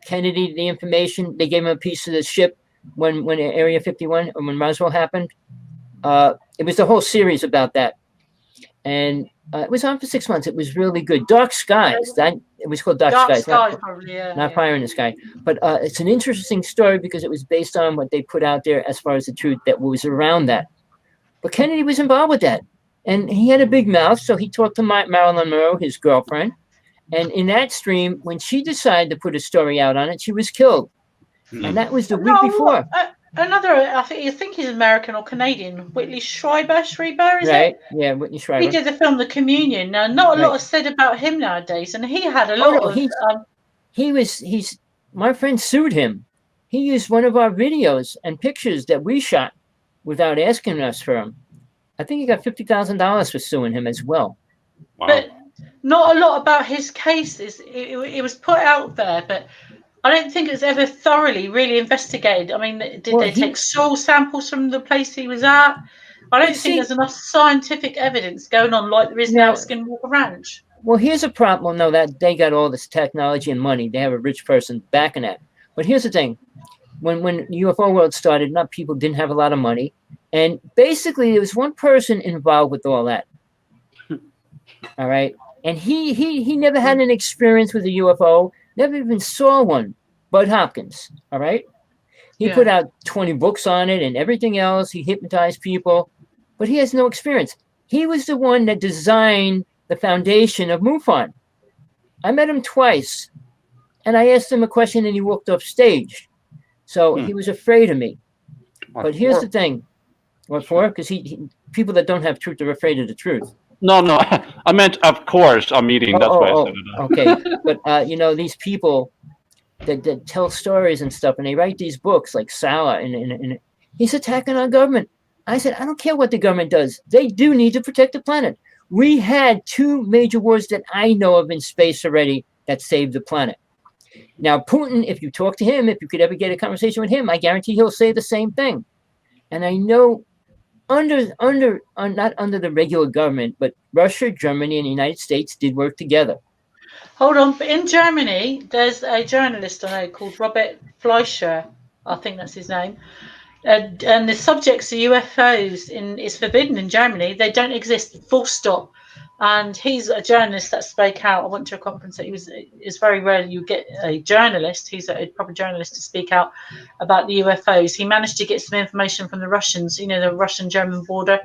Kennedy the information. They gave him a piece of the ship when Area 51, or when Roswell happened. It was the whole series about that. And it was on for 6 months. It was really good. Dark Skies. It was called Dark Skies. Not Fire in the Sky. But it's an interesting story because it was based on what they put out there as far as the truth that was around that. But Kennedy was involved with that. And he had a big mouth, so he talked to Marilyn Monroe, his girlfriend. And in that stream, when she decided to put a story out on it, she was killed. And that was the week before. I think he's American or Canadian. Whitley Schreiber, is it? Yeah, Whitley Schreiber. He did the film The Communion. Now, not a lot is said about him nowadays, and he had a lot of. He's my friend sued him. He used one of our videos and pictures that we shot without asking us for them. I think he got $50,000 for suing him as well. Wow. But not a lot about his cases. It was put out there, but I don't think it was ever thoroughly really investigated. I mean, did they take soil samples from the place he was at? I don't think there's enough scientific evidence going on like there is now at Skinwalker Ranch. Well, here's a problem. No, that they got all this technology and money. They have a rich person backing that. But here's the thing. When UFO World started, people didn't have a lot of money. And basically, there was one person involved with all that. All right? And he never had an experience with a UFO. Never even saw one. Bud Hopkins, all right? He put out 20 books on it and everything else. He hypnotized people, but he has no experience. He was the one that designed the foundation of MUFON. I met him twice, and I asked him a question, and he walked off stage. So he was afraid of me. But here's the thing. What for? Because people that don't have truth are afraid of the truth. No, I meant, of course, I'm eating. That's why I said it. Okay, but these people that tell stories and stuff, and they write these books like Salah, and he's attacking our government. I said, I don't care what the government does. They do need to protect the planet. We had 2 major wars that I know of in space already that saved the planet. Now, Putin, if you talk to him, if you could ever get a conversation with him, I guarantee he'll say the same thing. And I know not under the regular government, but Russia, Germany, and the United States did work together. Hold on, but in Germany, there's a journalist I know called Robert Fleischer. I think that's his name. And the subjects of UFOs is forbidden in Germany. They don't exist, full stop. And he's a journalist that spoke out. I went to a conference that it's very rare you get a journalist who's a proper journalist to speak out about the UFOs. He managed to get some information from the Russians, the Russian-German border,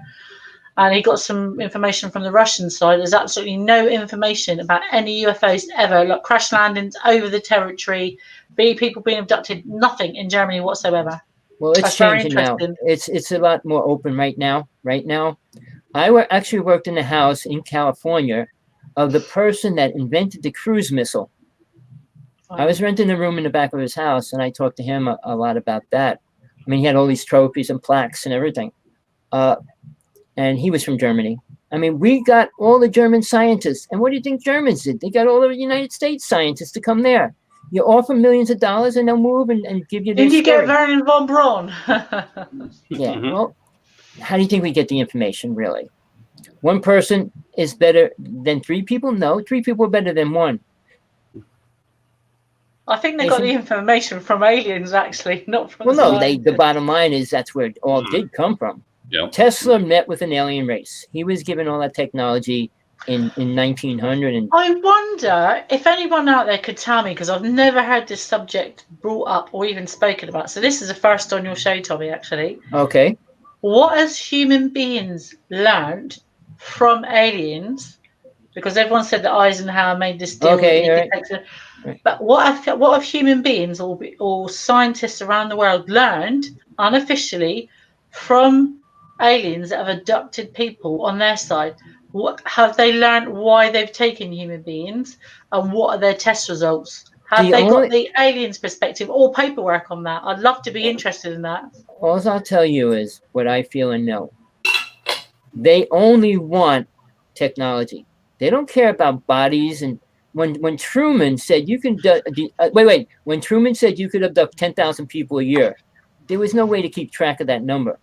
and he got some information from the Russian side. There's absolutely no information about any UFOs ever, like crash landings over the territory, people being abducted, nothing in Germany whatsoever. Well, it's changing now. It's a lot more open right now. I actually worked in a house in California of the person that invented the cruise missile. I was renting a room in the back of his house, and I talked to him a lot about that. I mean, he had all these trophies and plaques and everything. And he was from Germany. I mean, we got all the German scientists. And what do you think Germans did? They got all the United States scientists to come there. You offer millions of dollars, and they'll move and give you. Did you get Werner von Braun? Yeah. Well, how do you think we get the information, really? One person is better than 3 people? No, 3 people are better than 1. I think they got the information from aliens, actually, not from. Well, no, the bottom line is that's where it all did come from. Yep. Tesla met with an alien race. He was given all that technology in 1900. And I wonder if anyone out there could tell me, because I've never had this subject brought up or even spoken about. So this is the first on your show, Tommy, actually. Okay. What has human beings learned from aliens? Because everyone said that Eisenhower made this deal. Okay, right. But what have human beings or scientists around the world learned unofficially from aliens that have abducted people on their side? What have they learned? Why they've taken human beings, and what are their test results? Have they got the aliens' perspective or paperwork on that? I'd love to be interested in that. All I'll tell you is what I feel and know. They only want technology. They don't care about bodies. And when Truman said you can when Truman said you could abduct 10,000 people a year, there was no way to keep track of that number.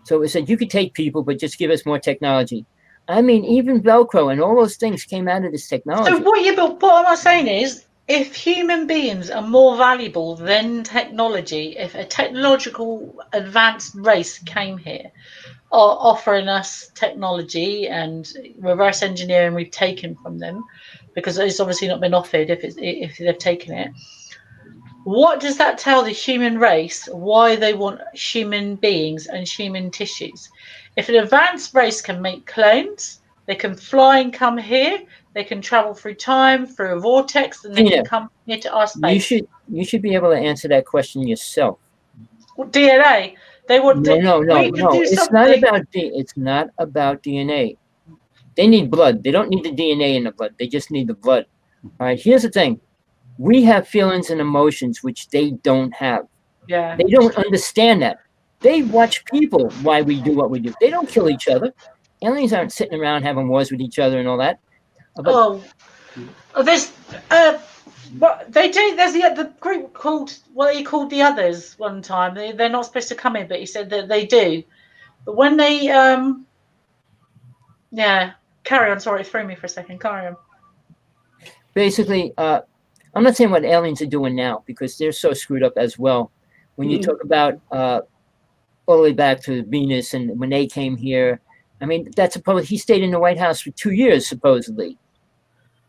So it said you could take people, but just give us more technology. I mean, even Velcro and all those things came out of this technology. So what I'm saying is, if human beings are more valuable than technology, if a technological advanced race came here, offering us technology and reverse engineering we've taken from them, because it's obviously not been offered if they've taken it, what does that tell the human race why they want human beings and human tissues? If an advanced race can make clones, they can fly and come here, they can travel through time, through a vortex, and they can come here to our space. You should be able to answer that question yourself. Well, DNA. They want no. It's not about DNA. They need blood. They don't need the DNA in the blood. They just need the blood. All right. Here's the thing. We have feelings and emotions which they don't have. Yeah. They don't understand that. They watch people why we do what we do. They don't kill each other. Aliens aren't sitting around having wars with each other and all that. There's what they do. There's the group called what he called the others one time. They're not supposed to come in, but he said that they do. But when they carry on. Sorry, it threw me for a second. Carry on. Basically, I'm not saying what aliens are doing now because they're so screwed up as well. When you talk about all the way back to Venus and when they came here, I mean, he stayed in the White House for 2 years, supposedly.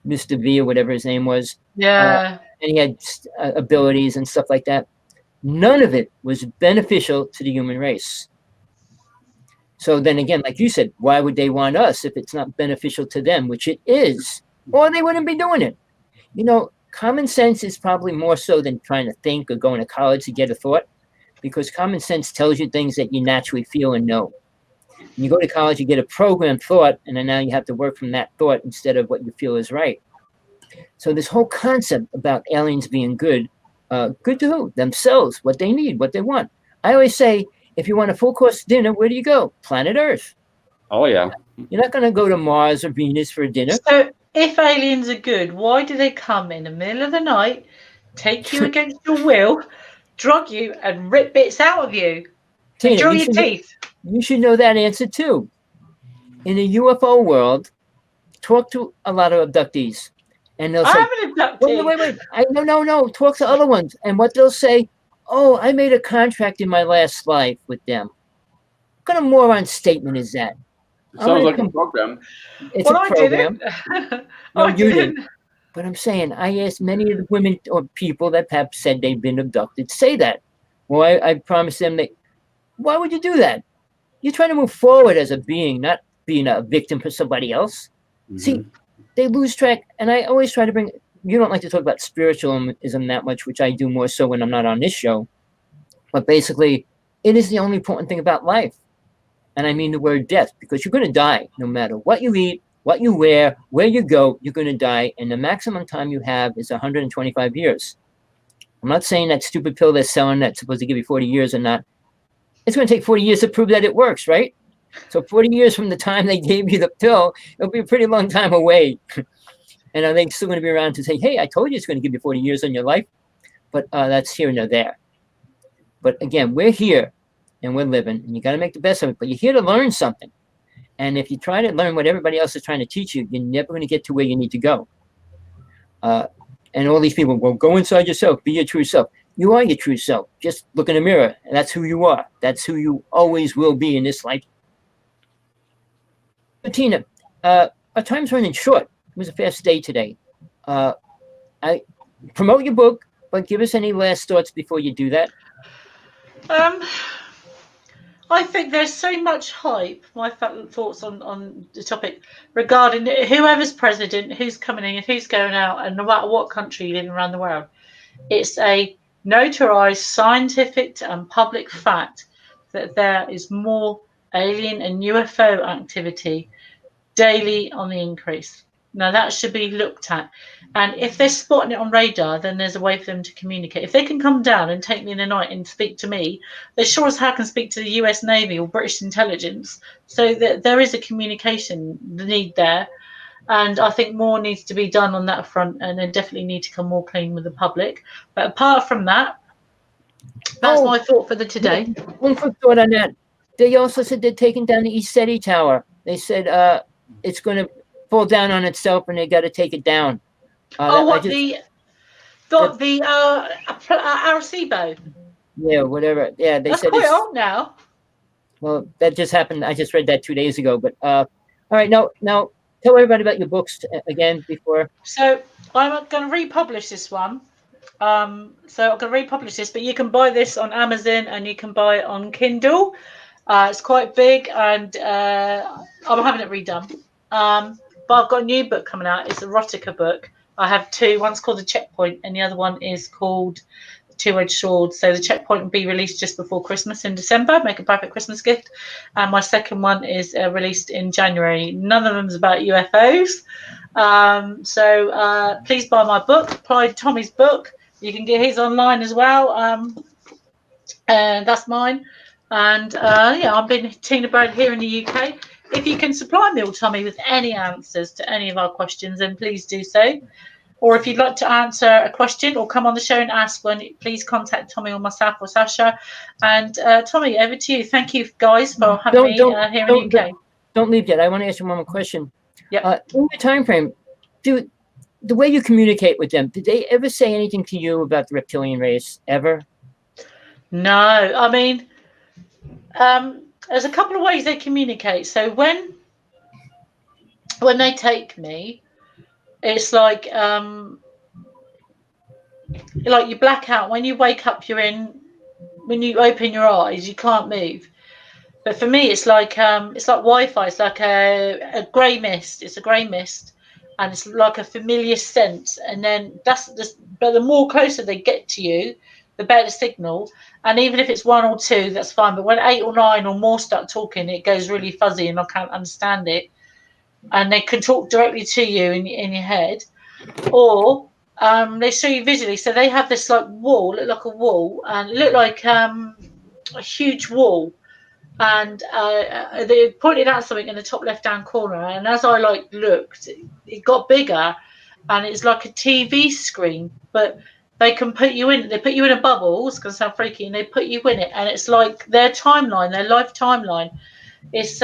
Mr. V or whatever his name was. Yeah. And he had abilities and stuff like that. None of it was beneficial to the human race. So then again, like you said, why would they want us if it's not beneficial to them, which it is, or they wouldn't be doing it. Common sense is probably more so than trying to think or going to college to get a thought, because common sense tells you things that you naturally feel and know. When you go to college, you get a programmed thought, and then now you have to work from that thought instead of what you feel is right. So this whole concept about aliens being good to who? Themselves, what they need, what they want. I always say, if you want a full course dinner, where do you go? Planet Earth. Oh, yeah. You're not going to go to Mars or Venus for a dinner. So if aliens are good, why do they come in the middle of the night, take you against your will, drug you, and rip bits out of you? Tina, draw your teeth. You should know that answer too. In the UFO world, talk to a lot of abductees, and they'll say, "I'm an abductee." Wait. No. Talk to other ones, and what they'll say, "Oh, I made a contract in my last life with them." What kind of moron statement is that? Sounds like a program. It's Well, a I program. didn't. No, I you didn't. didn't. But I'm saying, I asked many of the women or people that have said they've been abducted, say that. Well, I promised them that. Why would you do that? You're trying to move forward as a being, not being a victim for somebody else. See, they lose track. And I always try to bring, you don't like to talk about spiritualism that much, which I do more so when I'm not on this show. But basically, it is the only important thing about life. And I mean the word death, because you're going to die no matter what you eat, what you wear, where you go, you're going to die. And the maximum time you have is 125 years. I'm not saying that stupid pill they're selling that's supposed to give you 40 years or not. It's going to take 40 years to prove that it works, right? So 40 years from the time they gave you the pill, it'll be a pretty long time away. And are they still going to be around to say, hey, I told you it's going to give you 40 years on your life? But that's here and there. But again, we're here and we're living, and you got to make the best of it. But you're here to learn something. And if you try to learn what everybody else is trying to teach you, you're never going to get to where you need to go. And all these people, well, go inside yourself, be your true self. You are your true self. Just look in the mirror, and that's who you are. That's who you always will be in this life. Tina, our time's running short. It was a fast day today. I promote your book, but give us any last thoughts before you do that. I think there's so much hype. My thoughts on the topic regarding whoever's president, who's coming in, who's going out, and no matter what country you live in around the world. It's a notarized scientific and public fact that there is more alien and UFO activity daily on the increase. Now that should be looked at, and if they're spotting it on radar, then there's a way for them to communicate. If they can come down and take me in the night and speak to me, they sure as hell can speak to the US Navy or British intelligence. So that there is a communication need there, and I think more needs to be done on that front, and they definitely need to come more clean with the public. But apart from that, that's my thought for the today. One quick thought on that. They also said they're taking down the East City Tower. They said it's going to fall down on itself, and they got to take it down. The Arecibo? Yeah, whatever. Yeah, they That's said quite it's old now. Well, that just happened. I just read that 2 days ago. But all right, now tell everybody about your books again before. So I'm going to republish this one. So I'm going to republish this, but you can buy this on Amazon and you can buy it on Kindle. It's quite big, and I'm having it redone. But I've got a new book coming out. It's an erotica book. I have two. One's called The Checkpoint, and the other one is called The Two-Edged Sword. So The Checkpoint will be released just before Christmas in December. Make a perfect Christmas gift. And my second one is released in January. None of them is about UFOs. So please buy my book. Buy Tommy's book. You can get his online as well. And that's mine. And I've been Tina Bird here in the UK. If you can supply me or Tommy with any answers to any of our questions, then please do so. Or if you'd like to answer a question or come on the show and ask one, please contact Tommy or myself or Sasha. And Tommy, over to you. Thank you, guys, for having me here in the UK. Don't leave yet. I want to ask you one more question. Yeah. In the time frame, the way you communicate with them, did they ever say anything to you about the reptilian race ever? No, I mean, there's a couple of ways they communicate. So when they take me, it's like you black out. When you wake up, when you open your eyes, you can't move. But for me, it's like Wi-Fi. It's like a grey mist. It's a grey mist, and it's like a familiar scent. And then but the more closer they get to you, the better signal. And even if it's one or two, that's fine. But when 8 or 9 or more start talking, it goes really fuzzy and I can't understand it. And they can talk directly to you in your head, or they show you visually. So they have this wall, look like a wall, and it looked like a huge wall. And they pointed out something in the top left-hand corner. And as I looked, it got bigger, and it's like a TV screen, but they can put you in. They put you in a bubble. It's going to sound freaky, and they put you in it, and it's like their timeline, their life timeline. It's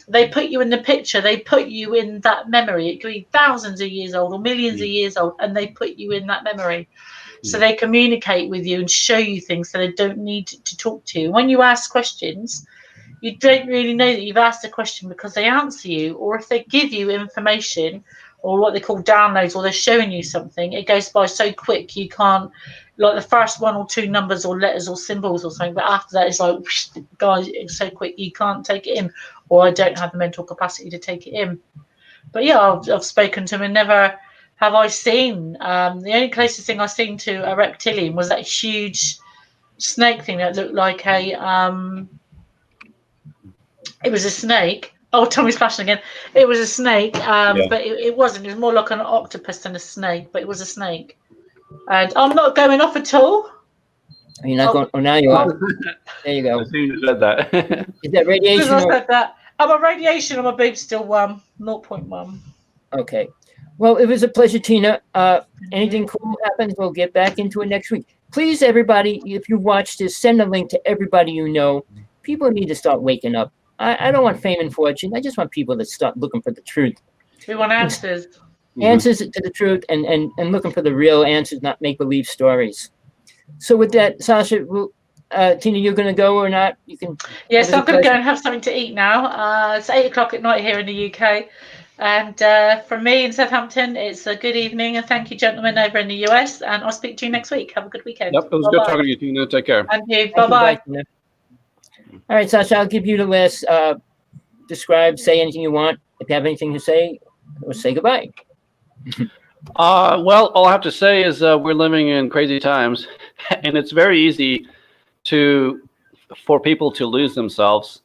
they put you in the picture. They put you in that memory. It could be thousands of years old or millions of years old, and they put you in that memory. So they communicate with you and show you things, so they don't need to talk to you. When you ask questions, you don't really know that you've asked a question because they answer you, or if they give you information or what they call downloads, or they're showing you something, it goes by so quick you can't, like the first one or two numbers or letters or symbols or something, but after that it's like, whoosh, guys, it's so quick you can't take it in, or I don't have the mental capacity to take it in. But yeah, I've spoken to him and never have I seen. The only closest thing I've seen to a reptilian was that huge snake thing that looked like a it was a snake. Oh, Tommy's flashing again. It was a snake, but it wasn't. It was more like an octopus than a snake, but it was a snake. And I'm not going off at all. You're not going. Oh, now you are. There you go. As soon as you said that. Is that radiation? I said that. I'm a radiation. I'm a boob's still 0.1. Okay. Well, it was a pleasure, Tina. Anything cool happens, we'll get back into it next week. Please, everybody, if you watch this, send a link to everybody you know. People need to start waking up. I don't want fame and fortune. I just want people to start looking for the truth. We want answers. Answers to the truth and looking for the real answers, not make-believe stories. So with that, Sasha, Tina, you're going to go or not? You can. Yes, I'm going to go and have something to eat now. It's 8 o'clock at night here in the UK. And from me in Southampton, it's a good evening. And thank you, gentlemen, over in the US. And I'll speak to you next week. Have a good weekend. Yep, it was good talking to you, Tina. Take care. And you. Bye-bye. All right, Sasha, I'll give you the last describe, say anything you want. If you have anything to say, or say goodbye. Well, all I have to say is we're living in crazy times, and it's very easy for people to lose themselves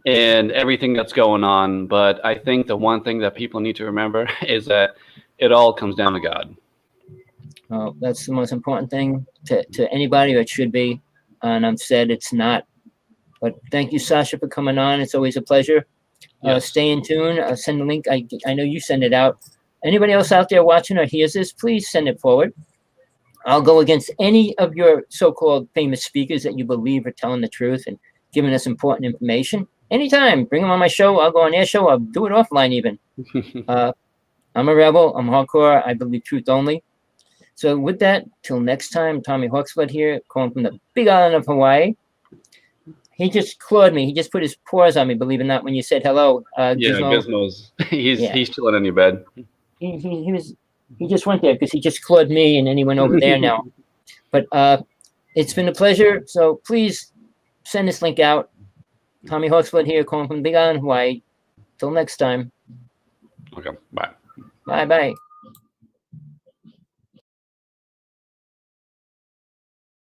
in everything that's going on. But I think the one thing that people need to remember is that it all comes down to God. Well, that's the most important thing to anybody, or it should be. And I've said it's not. But thank you, Sasha, for coming on. It's always a pleasure. Yes. Stay in tune. Send the link. I know you send it out. Anybody else out there watching or hears this, please send it forward. I'll go against any of your so-called famous speakers that you believe are telling the truth and giving us important information. Anytime, bring them on my show. I'll go on their show. I'll do it offline even. I'm a rebel. I'm hardcore. I believe truth only. So with that, till next time, Tommy Hawksblood here, calling from the big island of Hawaii. He just clawed me. He just put his paws on me, believe it or not, when you said hello. Gizmo's. He's chilling in your bed. He just went there because he just clawed me, and then he went over there now. But it's been a pleasure. So please send this link out. Tommy Hawksblood here, calling from Big Island, Hawaii. Till next time. Okay, bye. Bye-bye.